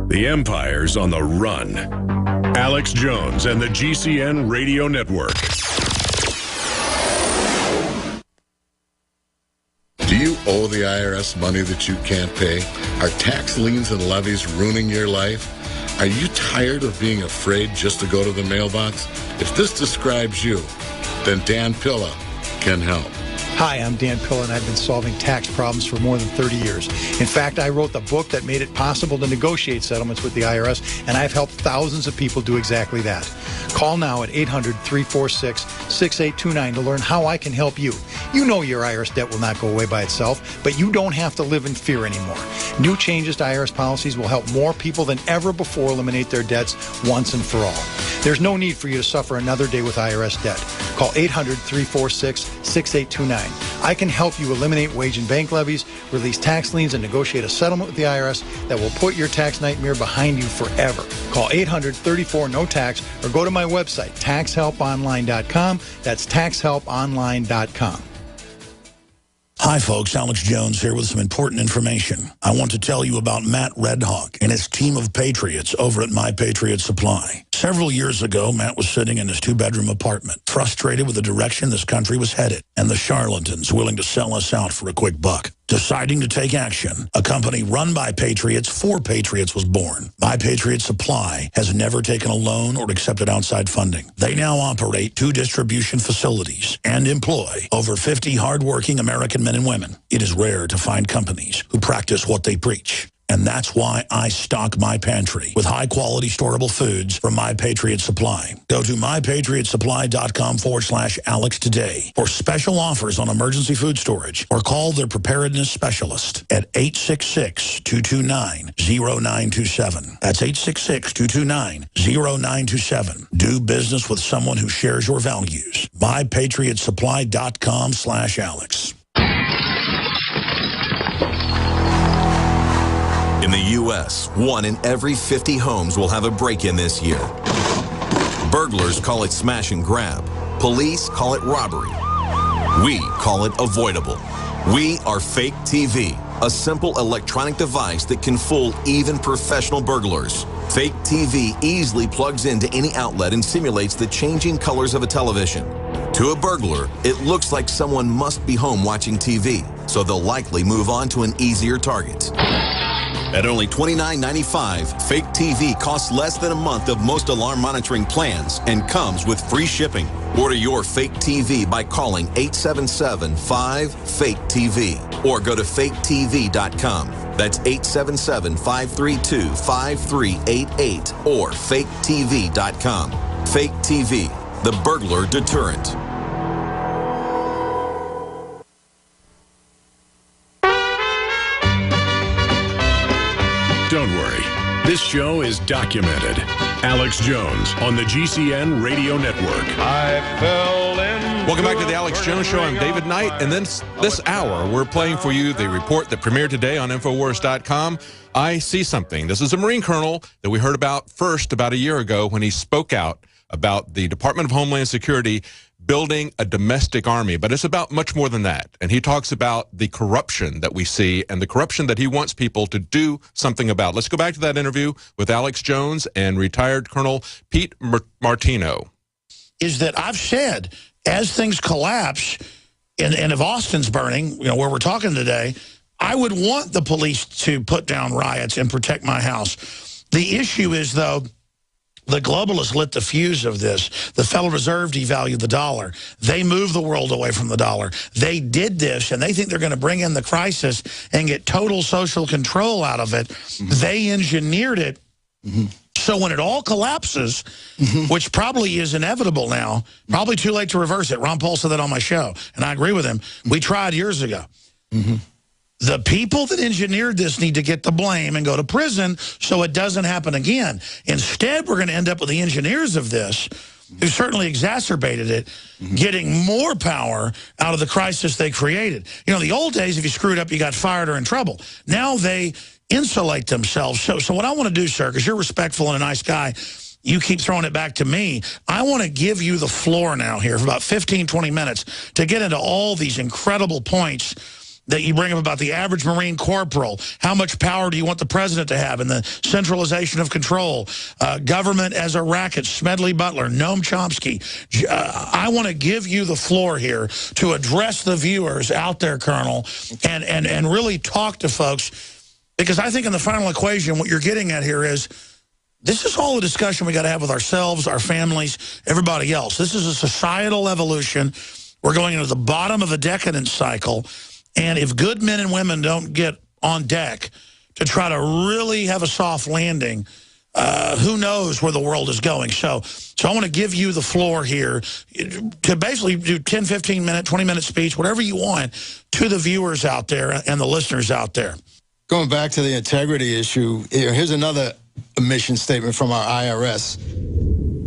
The Empire's on the run. Alex Jones and the GCN Radio Network. Do you owe the IRS money that you can't pay? Are tax liens and levies ruining your life? Are you tired of being afraid just to go to the mailbox? If this describes you, then Dan Pilla can help. Hi, I'm Dan Pilla, and I've been solving tax problems for more than 30 years. In fact, I wrote the book that made it possible to negotiate settlements with the IRS, and I've helped thousands of people do exactly that. Call now at 800-346-6829 to learn how I can help you. You know your IRS debt will not go away by itself, but you don't have to live in fear anymore. New changes to IRS policies will help more people than ever before eliminate their debts once and for all. There's no need for you to suffer another day with IRS debt. Call 800-346-6829. I can help you eliminate wage and bank levies, release tax liens, and negotiate a settlement with the IRS that will put your tax nightmare behind you forever. Call 800-34-NO-TAX or go to my website, taxhelponline.com. That's taxhelponline.com. Hi, folks. Alex Jones here with some important information. I want to tell you about Matt Redhawk and his team of patriots over at My Patriot Supply. Several years ago, Matt was sitting in his two-bedroom apartment, frustrated with the direction this country was headed and the charlatans willing to sell us out for a quick buck. Deciding to take action, a company run by patriots for patriots was born. My Patriot Supply has never taken a loan or accepted outside funding. They now operate 2 distribution facilities and employ over 50 hardworking American men and women. It is rare to find companies who practice what they preach. And that's why I stock my pantry with high-quality storable foods from My Patriot Supply. Go to mypatriotsupply.com/Alex today for special offers on emergency food storage, or call their preparedness specialist at 866-229-0927. That's 866-229-0927. Do business with someone who shares your values. mypatriotsupply.com/Alex. In the U.S., 1 in every 50 homes will have a break-in this year. Burglars call it smash and grab. Police call it robbery. We call it avoidable. We are Fake TV, a simple electronic device that can fool even professional burglars. Fake TV easily plugs into any outlet and simulates the changing colors of a television. To a burglar, it looks like someone must be home watching TV, so they'll likely move on to an easier target. At only $29.95, Fake TV costs less than a month of most alarm monitoring plans and comes with free shipping. Order your Fake TV by calling 877-5-FAKE-TV or go to faketv.com. That's 877-532-5388 or faketv.com. Fake TV, the burglar deterrent. Don't worry. This show is documented. Alex Jones on the GCN Radio Network. Welcome back to the Alex Jones Show. I'm David Knight, and then this hour we're playing for you the report that premiered today on Infowars.com. I See Something. This is a Marine colonel that we heard about first about a year ago when he spoke out about the Department of Homeland Security building a domestic army, but it's about much more than that. And he talks about the corruption that we see and the corruption that he wants people to do something about. Let's go back to that interview with Alex Jones and retired Colonel Pete Martino. Is that I've said, as things collapse, and if Austin's burning, where we're talking today, I would want the police to put down riots and protect my house. The issue is, though, the globalists lit the fuse of this. The Federal Reserve devalued the dollar. They moved the world away from the dollar. They did this, and they think they're going to bring in the crisis and get total social control out of it. Mm-hmm. They engineered it. Mm-hmm. So when it all collapses, which probably is inevitable now, probably too late to reverse it. Ron Paul said that on my show, and I agree with him. We tried years ago. Mm-hmm. The people that engineered this need to get the blame and go to prison so it doesn't happen again. Instead, we're going to end up with the engineers of this, who certainly exacerbated it, getting more power out of the crisis they created. The old days, if you screwed up, you got fired or in trouble. Now they insulate themselves. So what I want to do, sir, because you're respectful and a nice guy, you keep throwing it back to me. I want to give you the floor now here for about 15, 20 minutes to get into all these incredible points that you bring up about the average Marine corporal. How much power do you want the president to have? And the centralization of control. Government as a racket. Smedley Butler. Noam Chomsky. I want to give you the floor here to address the viewers out there, Colonel, and really talk to folks. Because I think in the final equation, what you're getting at here is, this is all a discussion we got to have with ourselves, our families, everybody else. This is a societal evolution. We're going into the bottom of a decadence cycle. And if good men and women don't get on deck to try to really have a soft landing, who knows where the world is going. So I want to give you the floor here to basically do 10, 15-minute, 20-minute speech, whatever you want, to the viewers out there and the listeners out there. Going back to the integrity issue, here's another mission statement from our IRS.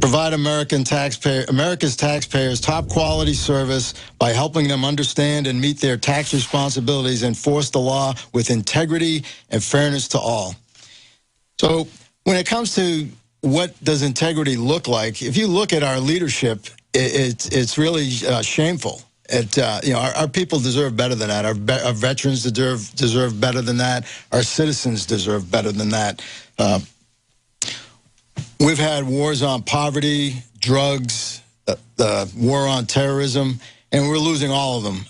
Provide America's taxpayers top quality service by helping them understand and meet their tax responsibilities, and enforce the law with integrity and fairness to all. So when it comes to what does integrity look like, if you look at our leadership, it's really shameful. Our people deserve better than that. Our veterans deserve better than that. Our citizens deserve better than that. We've had wars on poverty, drugs, the war on terrorism, and we're losing all of them.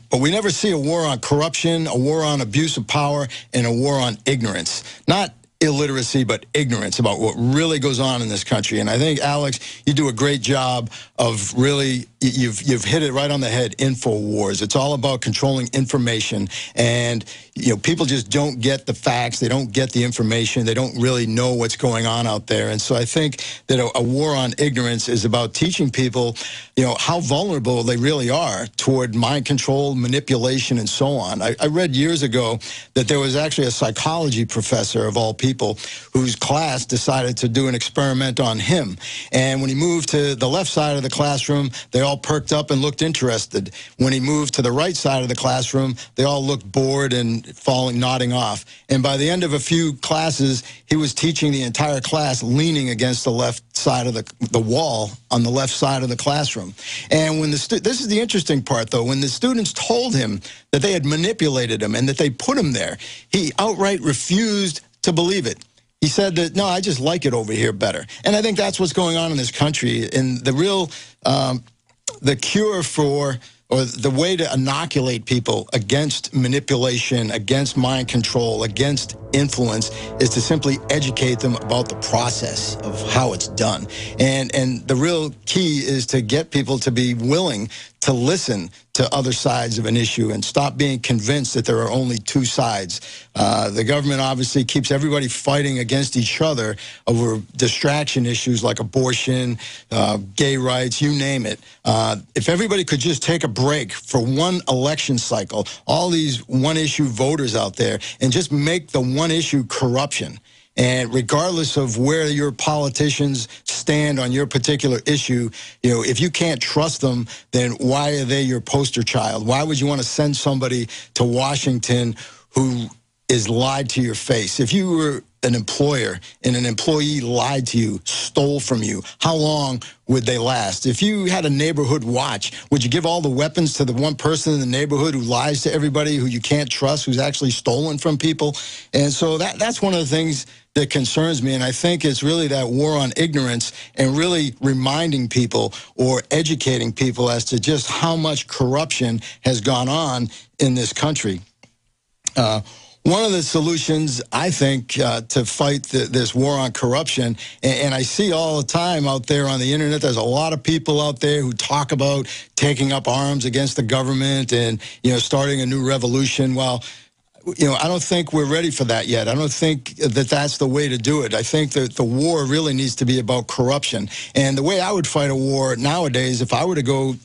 But we never see a war on corruption, a war on abuse of power, and a war on ignorance. Not illiteracy, but ignorance about what really goes on in this country. And I think, Alex, you do a great job of really, you've hit it right on the head, InfoWars. It's all about controlling information. And, people just don't get the facts. They don't get the information. They don't really know what's going on out there. And so I think that a war on ignorance is about teaching people, how vulnerable they really are toward mind control, manipulation, and so on. I read years ago that there was actually a psychology professor, of all people, whose class decided to do an experiment on him. And when he moved to the left side of the classroom, they all perked up and looked interested. When he moved to the right side of the classroom, they all looked bored and nodding off. And by the end of a few classes, he was teaching the entire class leaning against the left side of the wall on the left side of the classroom. And when this is the interesting part, though, when the students told him that they had manipulated him and that they put him there, he outright refused to believe it. He said that, no, I just like it over here better. And I think that's what's going on in this country. And the real, the cure for, or the way to inoculate people against manipulation, against mind control, against influence, is to simply educate them about the process of how it's done. And the real key is to get people to be willing to listen to other sides of an issue and stop being convinced that there are only two sides. The government obviously keeps everybody fighting against each other over distraction issues like abortion, gay rights, you name it. If everybody could just take a break for one election cycle, all these one-issue voters out there, and just make the one issue corruption. And regardless of where your politicians stand on your particular issue, if you can't trust them, then why are they your poster child? Why would you want to send somebody to Washington who is lied to your face? If you were an employer and an employee lied to you, stole from you, how long would they last? If you had a neighborhood watch, would you give all the weapons to the one person in the neighborhood who lies to everybody, who you can't trust, who's actually stolen from people? And so that's one of the things that concerns me, and I think it's really that war on ignorance and really reminding people or educating people as to just how much corruption has gone on in this country. One of the solutions, I think, to fight this war on corruption, and I see all the time out there on the internet, there's a lot of people out there who talk about taking up arms against the government and, starting a new revolution. Well, I don't think we're ready for that yet. I don't think that that's the way to do it. I think that the war really needs to be about corruption. And the way I would fight a war nowadays, if I were to go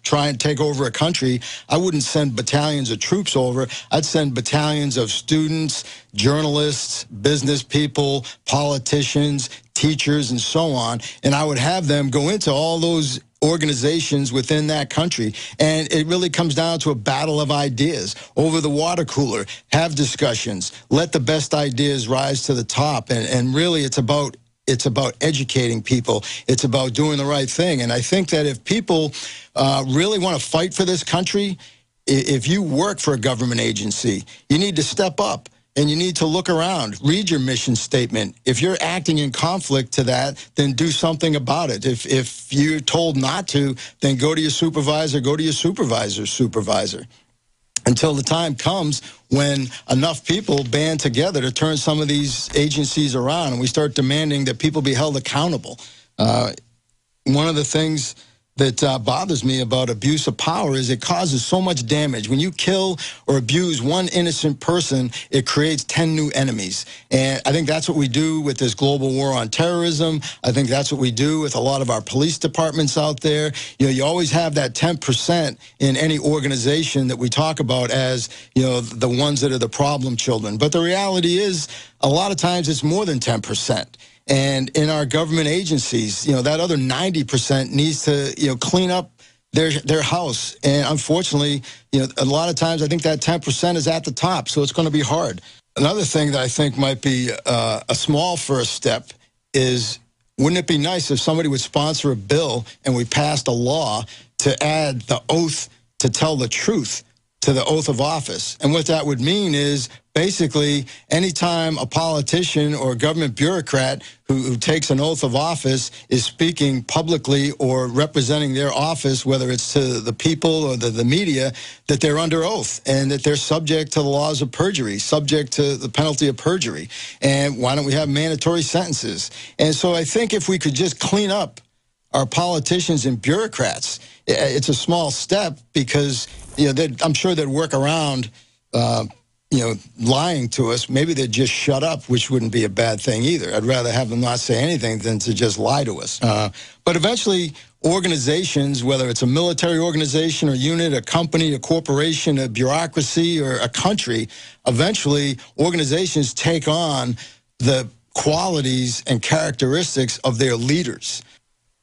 try and take over a country, I wouldn't send battalions of troops over. I'd send battalions of students, journalists, business people, politicians, teachers, and so on. And I would have them go into all those organizations within that country. And it really comes down to a battle of ideas over the water cooler. Have discussions. Let the best ideas rise to the top. And really it's about educating people. It's about doing the right thing. And I think that if people really want to fight for this country, if you work for a government agency, you need to step up. And you need to look around, read your mission statement. If you're acting in conflict to that, then do something about it. If you're told not to, then go to your supervisor, go to your supervisor's supervisor. Until the time comes when enough people band together to turn some of these agencies around and we start demanding that people be held accountable. One of the things that bothers me about abuse of power is it causes so much damage. When you kill or abuse one innocent person, it creates 10 new enemies. And I think that's what we do with this global war on terrorism. I think that's what we do with a lot of our police departments out there. You know, you always have that 10% in any organization that we talk about as, you know, the ones that are the problem children. But the reality is, a lot of times it's more than 10%. And in our government agencies, you know, that other 90% needs to, you know, clean up their house. And unfortunately, you know, a lot of times I think that 10% is at the top, so it's going to be hard. Another thing that I think might be a small first step is, wouldn't it be nice if somebody would sponsor a bill and we passed a law to add the oath to tell the truth to the oath of office? And what that would mean is, basically, anytime a politician or a government bureaucrat who takes an oath of office is speaking publicly or representing their office, whether it's to the people or the media, that they're under oath and that they're subject to the laws of perjury, subject to the penalty of perjury. And why don't we have mandatory sentences? And so I think if we could just clean up our politicians and bureaucrats, it's a small step because, you know, I'm sure they'd work around you know, lying to us. Maybe they'd just shut up, which wouldn't be a bad thing either. I'd rather have them not say anything than to just lie to us. But eventually, organizations, whether it's a military organization or unit, a company, a corporation, a bureaucracy, or a country, eventually organizations take on the qualities and characteristics of their leaders.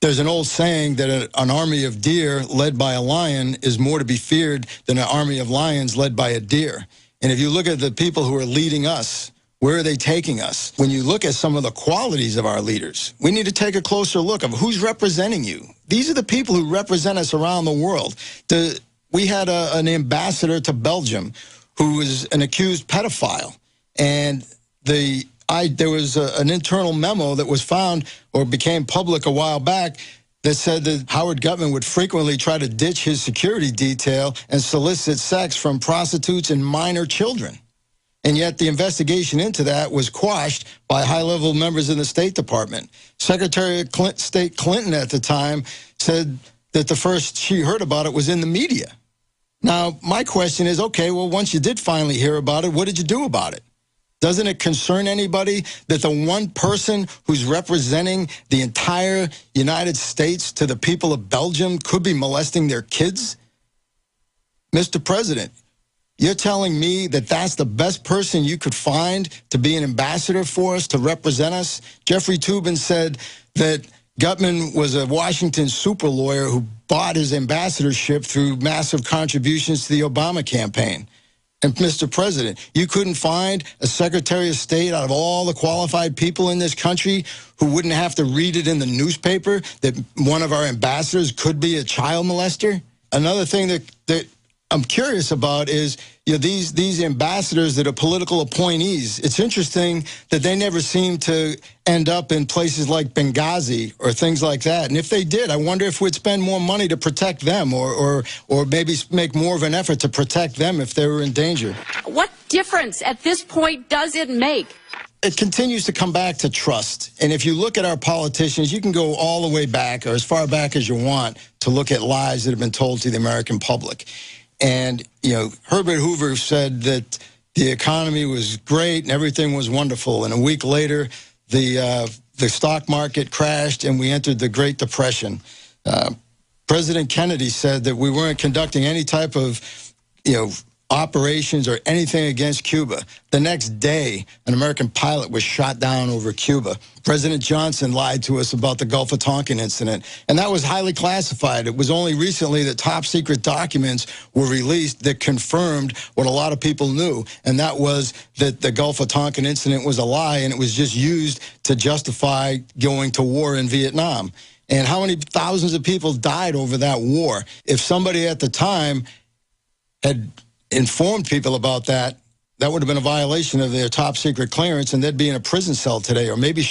There's an old saying that an army of deer led by a lion is more to be feared than an army of lions led by a deer. And if you look at the people who are leading us, where are they taking us? When you look at some of the qualities of our leaders, we need to take a closer look of who's representing you. These are the people who represent us around the world. We had an ambassador to Belgium who was an accused pedophile. And there was an internal memo that was found or became public a while back that said that Howard Gutman would frequently try to ditch his security detail and solicit sex from prostitutes and minor children. And yet the investigation into that was quashed by high-level members in the State Department. Secretary of State Clinton at the time said that the first she heard about it was in the media. Now, my question is, okay, well, once you did finally hear about it, what did you do about it? Doesn't it concern anybody that the one person who's representing the entire United States to the people of Belgium could be molesting their kids? Mr. President, you're telling me that that's the best person you could find to be an ambassador for us, to represent us? Jeffrey Toobin said that Gutman was a Washington super lawyer who bought his ambassadorship through massive contributions to the Obama campaign. And Mr. President, you couldn't find a Secretary of State out of all the qualified people in this country who wouldn't have to read it in the newspaper that one of our ambassadors could be a child molester? Another thing that I'm curious about is, you know, these ambassadors that are political appointees. It's interesting that they never seem to end up in places like Benghazi or things like that. And if they did, I wonder if we'd spend more money to protect them or maybe make more of an effort to protect them if they were in danger. What difference at this point does it make? It continues to come back to trust. And if you look at our politicians, you can go all the way back or as far back as you want to look at lies that have been told to the American public. And, you know, Herbert Hoover said that the economy was great and everything was wonderful. And a week later, the stock market crashed and we entered the Great Depression. President Kennedy said that we weren't conducting any type of, you know, operations or anything against Cuba. The next day, an American pilot was shot down over Cuba. President Johnson lied to us about the Gulf of Tonkin incident, and that was highly classified. It was only recently that top secret documents were released that confirmed what a lot of people knew, and that was that the Gulf of Tonkin incident was a lie, and it was just used to justify going to war in Vietnam. And how many thousands of people died over that war? If somebody at the time had informed people about that, that would have been a violation of their top secret clearance, and they'd be in a prison cell today, or maybe